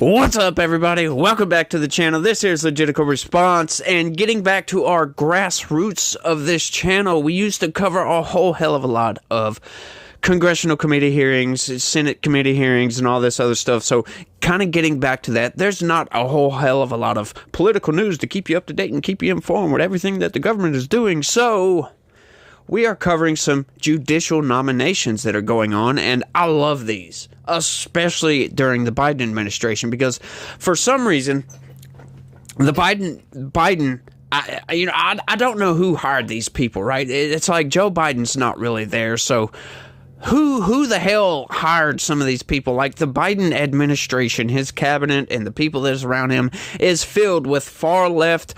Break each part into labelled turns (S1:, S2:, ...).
S1: What's up, everybody? Welcome back to the channel. This is Legitical Response, and getting back to our grassroots of this channel, we used to cover a whole hell of a lot of congressional committee hearings, Senate committee hearings, and all this other stuff. So kind of getting back to that, there's not a whole hell of a lot of political news to keep you up to date and keep you informed with everything that the government is doing. So we are covering some judicial nominations that are going on, and I love these, especially during the Biden administration, because for some reason, the Biden, I don't know who hired these people, right? It's like Joe Biden's not really there, so who the hell hired some of these people? Like, the Biden administration, his cabinet, and the people that is around him is filled with far left,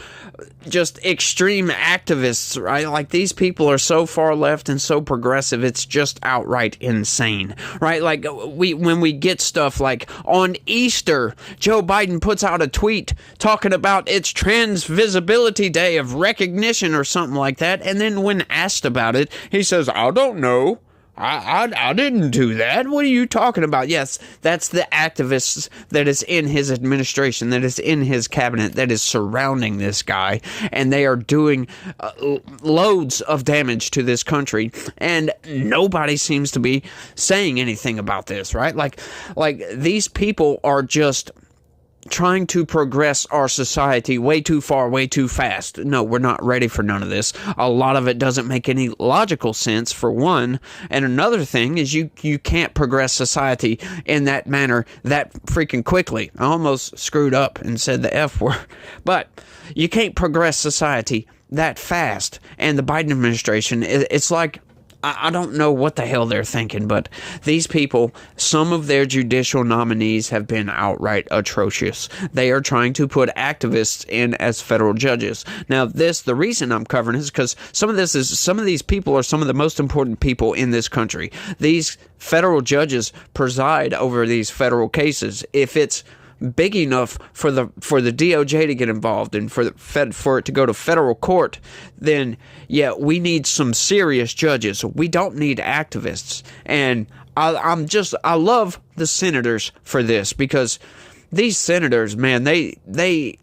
S1: just extreme activists, right? Like, these people are so far left and so progressive, it's just outright insane, right? Like, when we get stuff like on Easter, Joe Biden puts out a tweet talking about it's Trans Visibility Day of Recognition or something like that, and then when asked about it, he says, I don't know. I didn't do that. What are you talking about? Yes, that's the activists that is in his administration, that is in his cabinet, that is surrounding this guy, and they are doing loads of damage to this country, and nobody seems to be saying anything about this, right? Like these people are just trying to progress our society way too far, way too fast. No, we're not ready for none of this. A lot of it doesn't make any logical sense, for one. And another thing is you can't progress society in that manner that freaking quickly. I almost screwed up and said the F word. But you can't progress society that fast. And the Biden administration, it's like, I don't know what the hell they're thinking, but these people, some of their judicial nominees have been outright atrocious. They are trying to put activists in as federal judges. Now, the reason I'm covering is because some of these people are some of the most important people in this country. These federal judges preside over these federal cases. If it's big enough for the DOJ to get involved and for it to go to federal court, then yeah, we need some serious judges. We don't need activists. And I love the senators for this, because these senators, man, they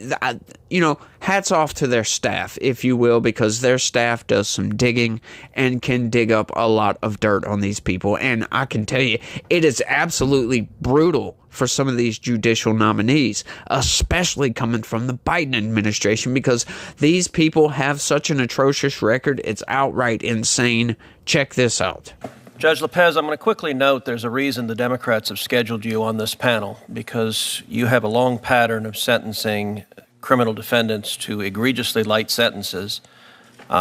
S1: hats off to their staff, if you will, because their staff does some digging and can dig up a lot of dirt on these people. And I can tell you, it is absolutely brutal for some of these judicial nominees, especially coming from the Biden administration, because these people have such an atrocious record. It's outright insane. Check this out.
S2: Judge Lopez, I'm going to quickly note there's a reason the Democrats have scheduled you on this panel, because you have a long pattern of sentencing criminal defendants to egregiously light sentences,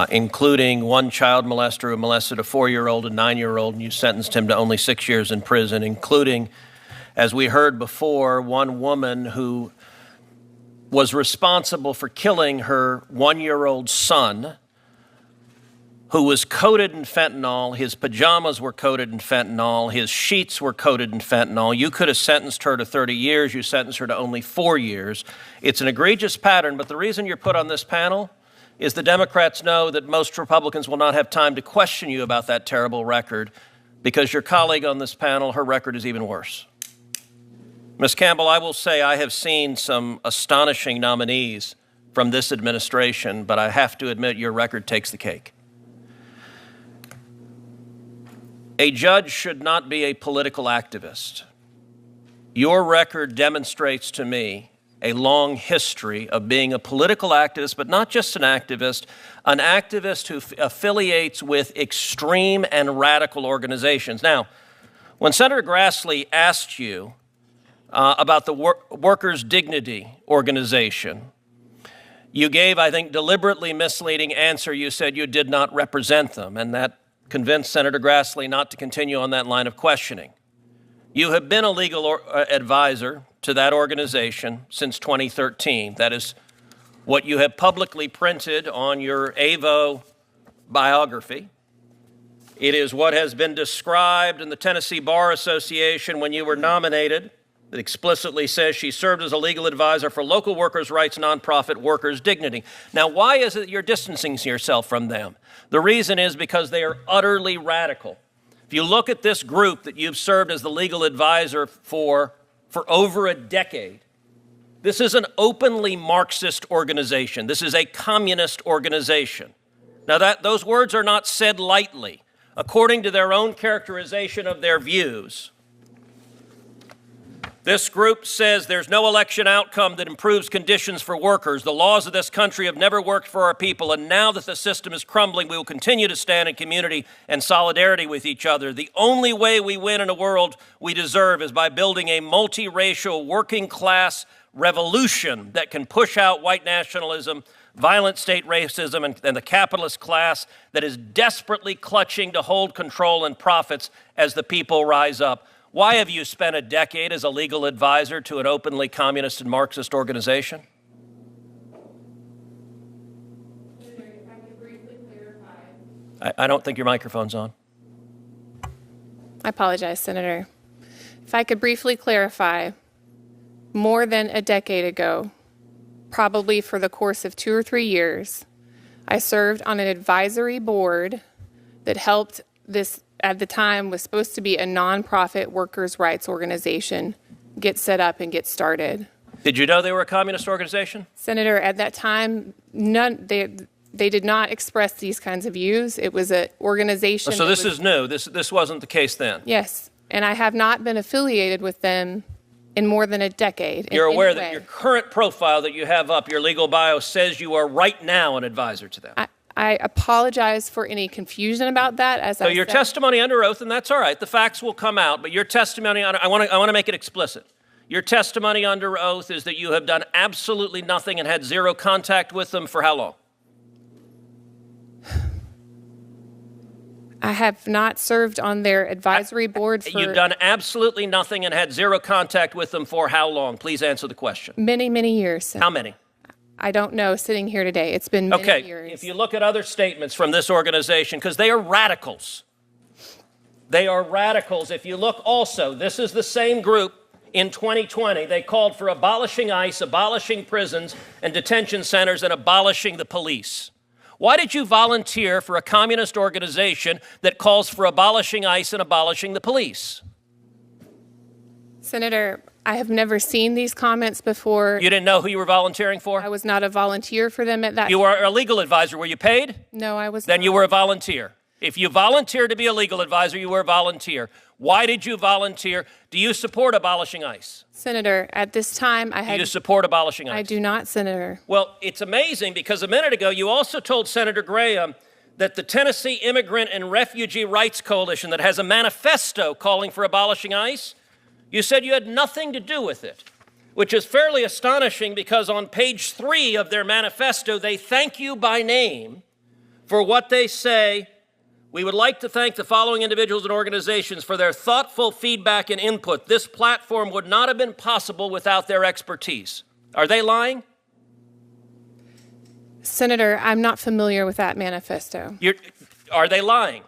S2: including one child molester who molested a 4-year-old and 9-year-old, and you sentenced him to only 6 years in prison, including, as we heard before, one woman who was responsible for killing her 1-year-old son, who was coated in fentanyl. His pajamas were coated in fentanyl. His sheets were coated in fentanyl. You could have sentenced her to 30 years. You sentenced her to only 4 years. It's an egregious pattern, but the reason you're put on this panel is the Democrats know that most Republicans will not have time to question you about that terrible record, because your colleague on this panel, her record is even worse. Ms. Campbell, I will say I have seen some astonishing nominees from this administration, but I have to admit your record takes the cake. A judge should not be a political activist. Your record demonstrates to me a long history of being a political activist, but not just an activist who affiliates with extreme and radical organizations. Now, when Senator Grassley asked you about the Workers' Dignity Organization, you gave, I think, deliberately misleading answer. You said you did not represent them, and that convinced Senator Grassley not to continue on that line of questioning. You have been a legal advisor to that organization since 2013. That is what you have publicly printed on your AVO biography. It is what has been described in the Tennessee Bar Association when you were nominated. It explicitly says she served as a legal advisor for local workers' rights nonprofit Workers' Dignity. Now, why is it you're distancing yourself from them? The reason is because they are utterly radical. If you look at this group that you've served as the legal advisor for over a decade, This is an openly Marxist organization. This is a communist organization. Now, those words are not said lightly. According to their own characterization of their views, this group says there's no election outcome that improves conditions for workers. The laws of this country have never worked for our people, and now that the system is crumbling, we will continue to stand in community and solidarity with each other. The only way we win in a world we deserve is by building a multiracial working class revolution that can push out white nationalism, violent state racism, and the capitalist class that is desperately clutching to hold control and profits as the people rise up. Why have you spent a decade as a legal advisor to an openly communist and Marxist organization? I don't think your microphone's on.
S3: I apologize, Senator. If I could briefly clarify, more than a decade ago, probably for the course of 2 or 3 years, I served on an advisory board that helped this, at the time, was supposed to be a nonprofit workers' rights organization get set up and get started.
S2: Did you know they were a communist organization?
S3: Senator, at that time, they did not express these kinds of views. It was an organization.
S2: So this is new. This wasn't the case then.
S3: Yes, and I have not been affiliated with them in more than a decade.
S2: You're aware that your current profile that you have up, your legal bio, says you are right now an advisor to them.
S3: I apologize for any confusion about that.
S2: So your testimony under oath, and that's all right, the facts will come out, but your testimony, I want to make it explicit. Your testimony under oath is that you have done absolutely nothing and had zero contact with them for how long?
S3: I have not served on their advisory board for...
S2: You've done absolutely nothing and had zero contact with them for how long? Please answer the question.
S3: Many, many years.
S2: How many?
S3: I don't know, sitting here today. It's been many years.
S2: Okay, if you look at other statements from this organization, because they are radicals. They are radicals. If you look also, this is the same group in 2020. They called for abolishing ICE, abolishing prisons and detention centers, and abolishing the police. Why did you volunteer for a communist organization that calls for abolishing ICE and abolishing the police?
S3: Senator, I have never seen these comments before.
S2: You didn't know who you were volunteering for?
S3: I was not a volunteer for them at that time.
S2: You were a legal advisor. Were you paid?
S3: No, I was
S2: Then
S3: not.
S2: you were a volunteer. If you volunteered to be a legal advisor, you were a volunteer. Why did you volunteer? Do you support abolishing ICE?
S3: Senator, at this time, I had...
S2: Do you support abolishing ICE?
S3: I do not, Senator.
S2: Well, it's amazing because a minute ago you also told Senator Graham that the Tennessee Immigrant and Refugee Rights Coalition that has a manifesto calling for abolishing ICE, you said you had nothing to do with it, which is fairly astonishing because on page 3 of their manifesto, they thank you by name for what they say. We would like to thank the following individuals and organizations for their thoughtful feedback and input. This platform would not have been possible without their expertise. Are they lying?
S3: Senator, I'm not familiar with that manifesto.
S2: Are they lying?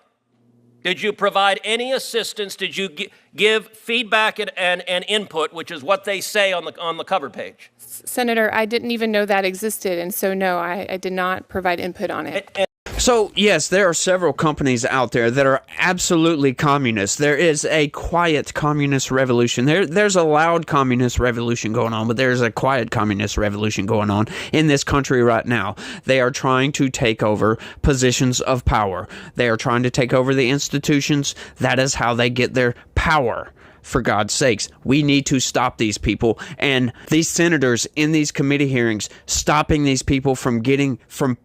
S2: Did you provide any assistance? Did you give feedback and input, which is what they say on the cover page?
S3: Senator, I didn't even know that existed, and so no, I did not provide input on it.
S1: So, yes, there are several companies out there that are absolutely communist. There is a quiet communist revolution. There's a loud communist revolution going on, but there's a quiet communist revolution going on in this country right now. They are trying to take over positions of power. They are trying to take over the institutions. That is how they get their power. For God's sakes, we need to stop these people, and these senators in these committee hearings stopping these people from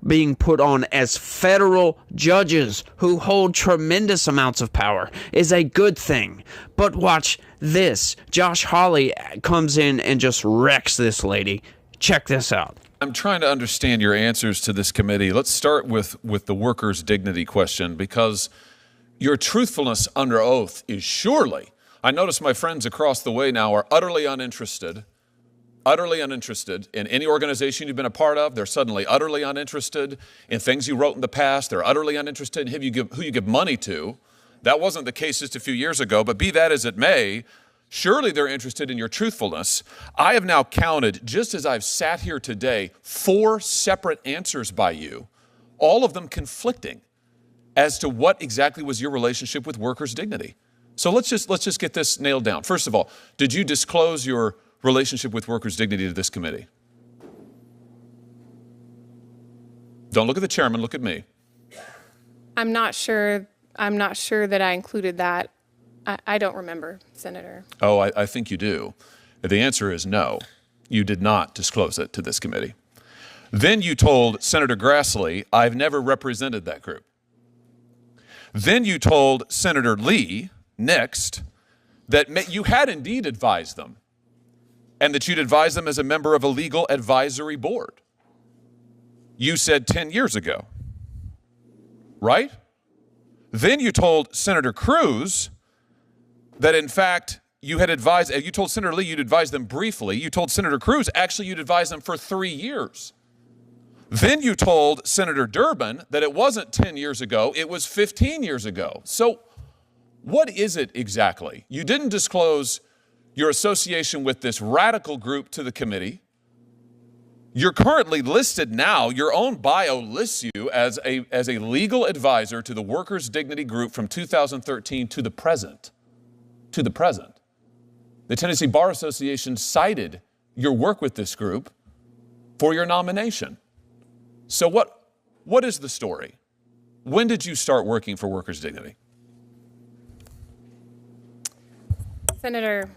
S1: being put on as federal judges who hold tremendous amounts of power is a good thing. But watch this. Josh Hawley comes in and just wrecks this lady. Check this out.
S4: I'm trying to understand your answers to this committee. Let's start with the workers' dignity question, because your truthfulness under oath is surely... I notice my friends across the way now are utterly uninterested in any organization you've been a part of. They're suddenly utterly uninterested in things you wrote in the past. They're utterly uninterested in who you give money to. That wasn't the case just a few years ago, but be that as it may, surely they're interested in your truthfulness. I have now counted, just as I've sat here today, 4 separate answers by you, all of them conflicting as to what exactly was your relationship with workers' dignity. So let's just get this nailed down. First of all, did you disclose your relationship with workers' dignity to this committee? Don't look at the chairman, look at me.
S3: I'm not sure that I included that. I don't remember, Senator.
S4: Oh, I think you do. The answer is no. You did not disclose it to this committee. Then you told Senator Grassley, I've never represented that group. Then you told Senator Lee, next, that you had indeed advised them, and that you'd advised them as a member of a legal advisory board. You said 10 years ago, right? Then you told Senator Cruz that, in fact, you told Senator Lee you'd advised them briefly. You told Senator Cruz, actually, you'd advised them for 3 years. Then you told Senator Durbin that it wasn't 10 years ago, it was 15 years ago. So what is it exactly? You didn't disclose your association with this radical group to the committee. You're currently listed now, your own bio lists you as a legal advisor to the Workers' Dignity Group from 2013 to the present. To the present. The Tennessee Bar Association cited your work with this group for your nomination. So what is the story? When did you start working for Workers' Dignity?
S3: Senator,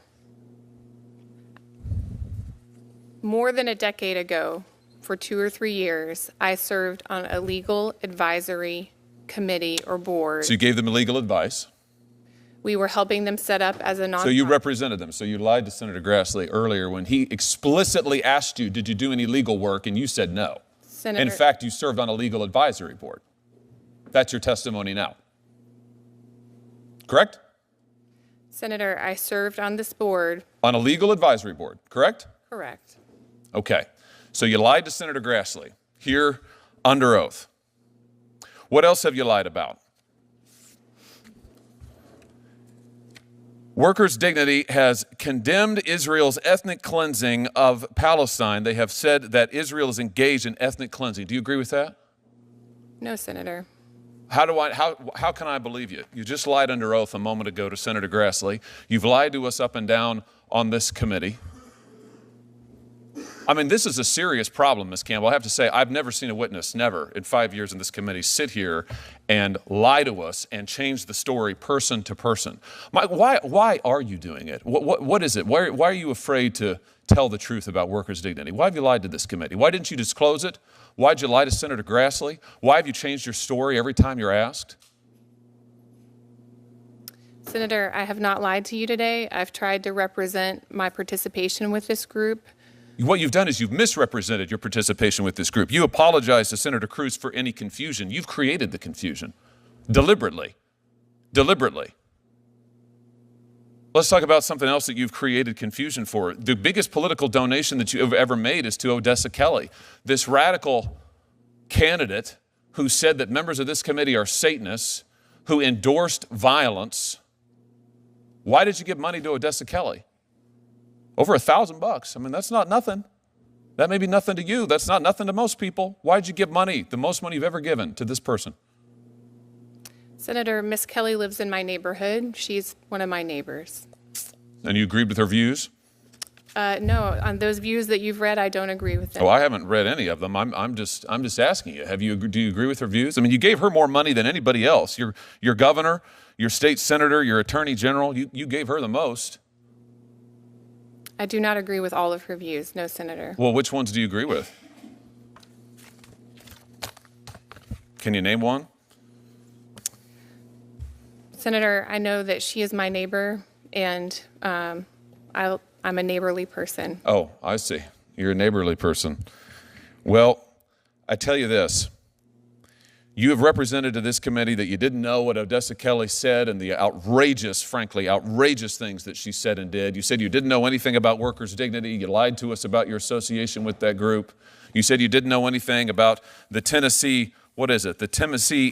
S3: more than a decade ago, for 2 or 3 years, I served on a legal advisory committee or board.
S4: So you gave them legal advice.
S3: We were helping them set up as a nonprofit.
S4: So you represented them. So you lied to Senator Grassley earlier when he explicitly asked you, did you do any legal work? And you said no.
S3: Senator,
S4: in fact, you served on a legal advisory board. That's your testimony now. Correct?
S3: Senator, I served on this board.
S4: On a legal advisory board, correct?
S3: Correct.
S4: Okay. So you lied to Senator Grassley here under oath. What else have you lied about? Workers' Dignity has condemned Israel's ethnic cleansing of Palestine. They have said that Israel is engaged in ethnic cleansing. Do you agree with that?
S3: No, Senator.
S4: How can I believe you? You just lied under oath a moment ago to Senator Grassley. You've lied to us up and down on this committee. I mean, this is a serious problem, Ms. Campbell. I have to say, I've never seen a witness, never, in 5 years in this committee, sit here and lie to us and change the story person to person. Why are you doing it? What is it? Why are you afraid to tell the truth about workers' dignity? Why have you lied to this committee? Why didn't you disclose it? Why did you lie to Senator Grassley? Why have you changed your story every time you're asked?
S3: Senator, I have not lied to you today. I've tried to represent my participation with this group.
S4: What you've done is you've misrepresented your participation with this group. You apologized to Senator Cruz for any confusion. You've created the confusion deliberately. Deliberately. Let's talk about something else that you've created confusion for. The biggest political donation that you have ever made is to Odessa Kelly, this radical candidate who said that members of this committee are Satanists, who endorsed violence. Why did you give money to Odessa Kelly? Over $1,000. I mean, that's not nothing. That may be nothing to you. That's not nothing to most people. Why did you give money, the most money you've ever given, to this person?
S3: Senator, Miss Kelly lives in my neighborhood. She's one of my neighbors.
S4: And you agreed with her views?
S3: No, on those views that you've read, I don't agree with them.
S4: Oh, I haven't read any of them. I'm just asking you. Do you agree with her views? I mean, you gave her more money than anybody else. Your governor, your state senator, your attorney general, you gave her the most.
S3: I do not agree with all of her views, no, Senator.
S4: Well, which ones do you agree with? Can you name one?
S3: Senator, I know that she is my neighbor, and I'm a neighborly person.
S4: Oh, I see. You're a neighborly person. Well, I tell you this. You have represented to this committee that you didn't know what Odessa Kelly said and the frankly outrageous things that she said and did. You said you didn't know anything about workers' dignity. You lied to us about your association with that group. You said you didn't know anything about the Tennessee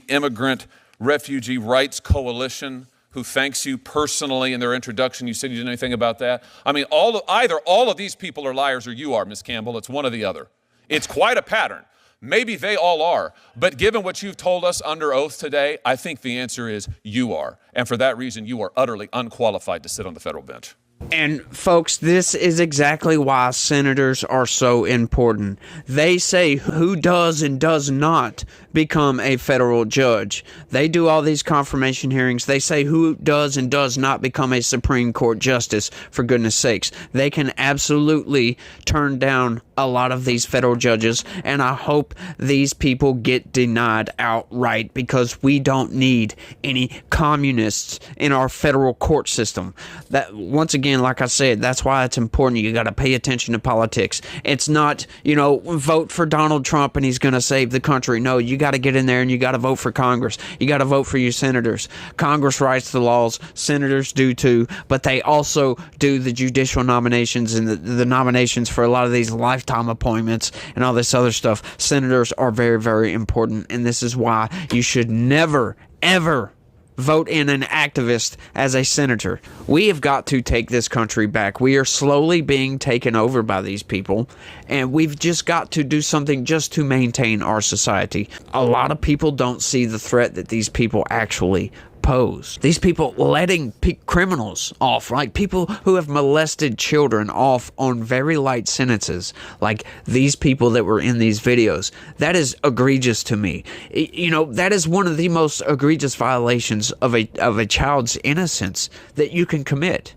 S4: Immigrant Refugee Rights Coalition, who thanks you personally in their introduction. You said you didn't know anything about that. I mean, either all of these people are liars or you are, Ms. Campbell. It's one or the other. It's quite a pattern. Maybe they all are, but given what you've told us under oath today, I think the answer is you are. And for that reason, you are utterly unqualified to sit on the federal bench.
S1: And folks, this is exactly why senators are so important. They say who does and does not become a federal judge. They do all these confirmation hearings. They say who does and does not become a Supreme Court justice, for goodness sakes. They can absolutely turn down a lot of these federal judges, and I hope these people get denied outright, because we don't need any communists in our federal court system. That, once again, like I said, that's why it's important. You got to pay attention to politics. It's not, vote for Donald Trump and he's going to save the country. No, you got to get in there and you got to vote for Congress. You got to vote for your senators. Congress writes the laws. Senators do too, but they also do the judicial nominations and the nominations for a lot of these lifetime appointments and all this other stuff. Senators are very, very important, and this is why you should never, ever vote in an activist as a senator. We have got to take this country back. We are slowly being taken over by these people, and we've just got to do something just to maintain our society. A lot of people don't see the threat that these people actually pose. These people letting criminals off, like people who have molested children, off on very light sentences, like these people that were in these videos. That is egregious to me. That is one of the most egregious violations of a child's innocence that you can commit.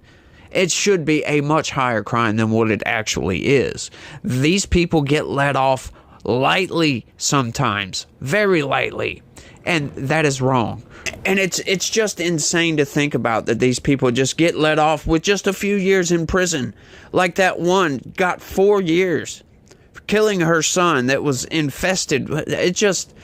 S1: It should be a much higher crime than what it actually is. These people get let off lightly sometimes, very lightly, and that is wrong. And it's just insane to think about that these people just get let off with just a few years in prison. Like that one got 4 years for killing her son that was infested. It just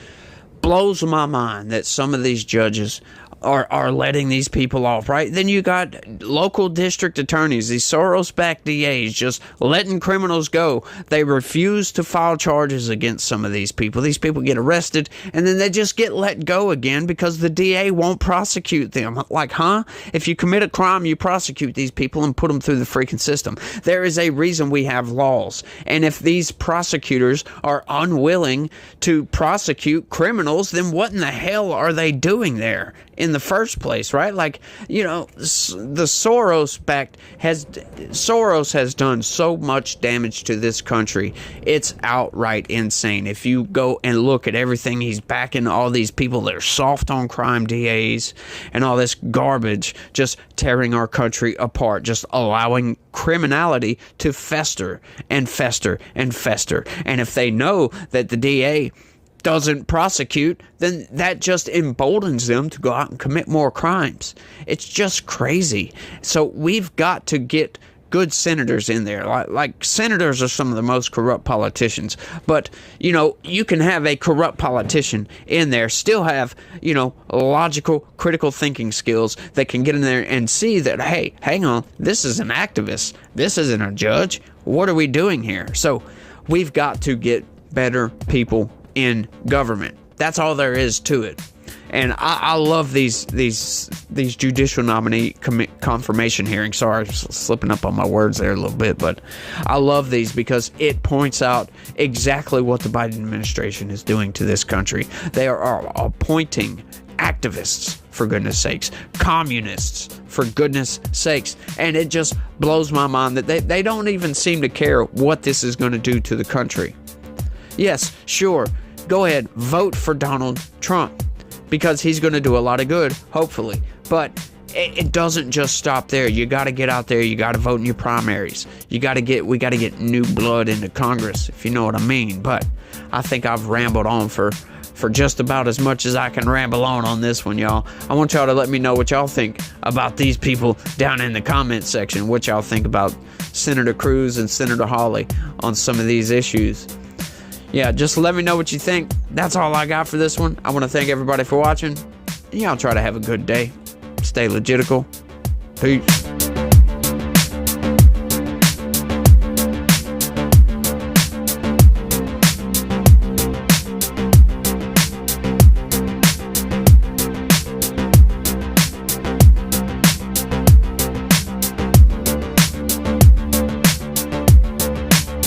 S1: blows my mind that some of these judges are letting these people off, right? Then you got local district attorneys, these Soros-backed DAs, just letting criminals go. They refuse to file charges against some of these people. These people get arrested, and then they just get let go again because the DA won't prosecute them. Like, huh? If you commit a crime, you prosecute these people and put them through the freaking system. There is a reason we have laws. And if these prosecutors are unwilling to prosecute criminals, then what in the hell are they doing there in the first place, right? Like, the Soros has done so much damage to this country. It's outright insane. If you go and look at everything, he's backing all these people that are soft on crime DAs and all this garbage, just tearing our country apart, just allowing criminality to fester and fester and fester. And if they know that the DA doesn't prosecute, then that just emboldens them to go out and commit more crimes. It's just crazy. So we've got to get good senators in there. Like senators are some of the most corrupt politicians. But, you can have a corrupt politician in there, still have, logical, critical thinking skills that can get in there and see that, hey, hang on, this is an activist. This isn't a judge. What are we doing here? So we've got to get better people in government. That's all there is to it. And I love these judicial nominee confirmation hearings. Sorry, I'm slipping up on my words there a little bit, but I love these because it points out exactly what the Biden administration is doing to this country. They are appointing activists, for goodness sakes, communists, for goodness sakes, and it just blows my mind that they don't even seem to care what this is going to do to the country. Yes, sure, go ahead, vote for Donald Trump, because he's going to do a lot of good, hopefully. But it doesn't just stop there. You got to get out there. You got to vote in your primaries. We got to get new blood into Congress, if you know what I mean. But I think I've rambled on for just about as much as I can ramble on this one, y'all. I want y'all to let me know what y'all think about these people down in the comments section. What y'all think about Senator Cruz and Senator Hawley on some of these issues. Yeah, just let me know what you think. That's all I got for this one. I want to thank everybody for watching. Y'all try to have a good day. Stay legitical. Peace.